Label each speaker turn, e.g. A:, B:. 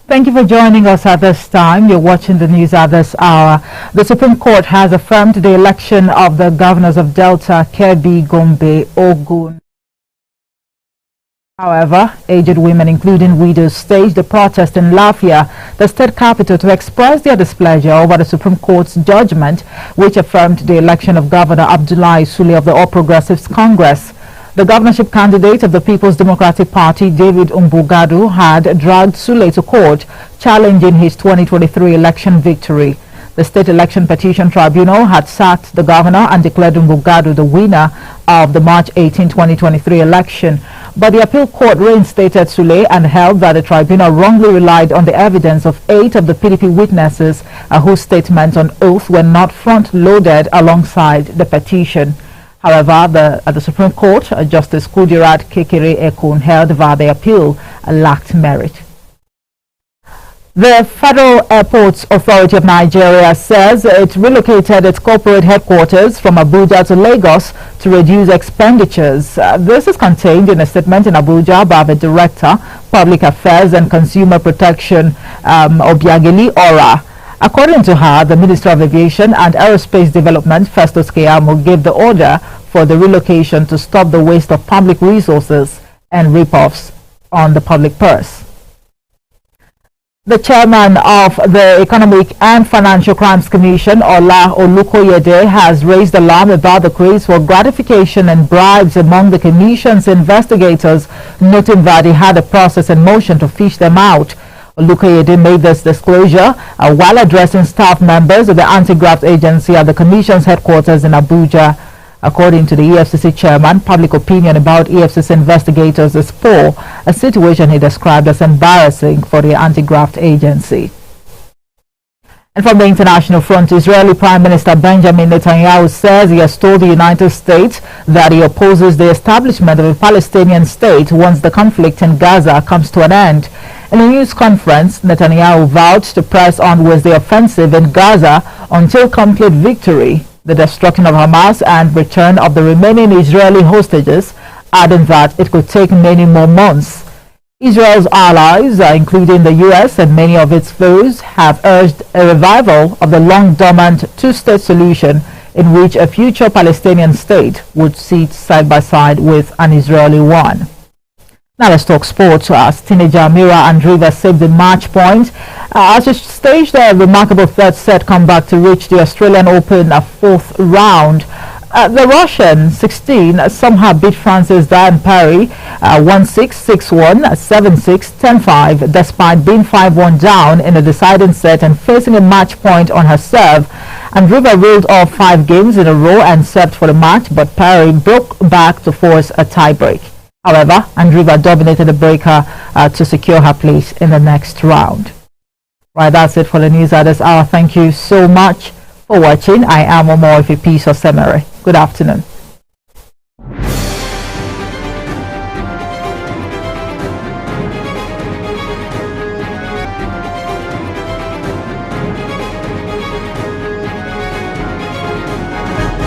A: Thank you for joining us at this time. You're watching the news at this hour. The Supreme Court has affirmed the election of the governors of Delta, Kebbi, Gombe, Ogun. However, aged women, including widows, staged a protest in Lafia, the state capital, to express their displeasure over the Supreme Court's judgment, which affirmed the election of Governor ABDULLAHI SULE of the All Progressives Congress. The governorship candidate of the People's Democratic Party, David Mbugadu, had dragged SULE to court, challenging his 2023 election victory. The State Election Petition Tribunal had sacked the governor and declared Mbugadu the winner of the March 18, 2023 election. But the appeal court reinstated SULE and held that the tribunal wrongly relied on the evidence of 8 of the PDP witnesses whose statements on oath were not front-loaded alongside the petition. However, at the Supreme Court, Justice Kudirat Kekere Ekun held that the appeal lacked merit. The Federal Airports Authority of Nigeria says it relocated its corporate headquarters from Abuja to Lagos to reduce expenditures. This is contained in a statement in Abuja by the Director, Public Affairs and Consumer Protection, Obiageli Ora. According to her, the Minister of Aviation and Aerospace Development, Festus Keyamo, gave the order for the relocation to stop the waste of public resources and rip-offs on the public purse. The chairman of the Economic and Financial Crimes Commission, Ola Olukoyede, has raised alarm about the craze for gratification and bribes among the commission's investigators, noting that he had a process in motion to fish them out. Olukoyede made this disclosure while addressing staff members of the anti-graft agency at the commission's headquarters in Abuja. According to the EFCC chairman, public opinion about EFCC investigators is poor, a situation he described as embarrassing for the anti-graft agency. And from the international front, Israeli Prime Minister Benjamin Netanyahu says he has told the United States that he opposes the establishment of a Palestinian state once the conflict in Gaza comes to an end. In a news conference, Netanyahu vowed to press on with the offensive in Gaza until complete victory, the destruction of Hamas and return of the remaining Israeli hostages, adding that it could take many more months. Israel's allies, including the U.S. and many of its foes, have urged a revival of the long-dormant two-state solution in which a future Palestinian state would sit side by side with an Israeli one. Now let's talk sports. As teenager Mira Andreeva saved the match point as she staged a remarkable third set comeback to reach the Australian Open fourth round. The Russian 16 somehow beat France's Diane Parry 1-6, 6-1, 7-6, 10-5 despite being 5-1 down in the deciding set and facing a match point on her serve. Andreeva ruled off 5 games in a row and served for the match, but Parry broke back to force a tie-break. However, Andreeva dominated the breaker to secure her place in the next round. Right, that's it for the news at this hour. Thank you so much for watching. I am Omo Ife Peace Osemere. Good afternoon.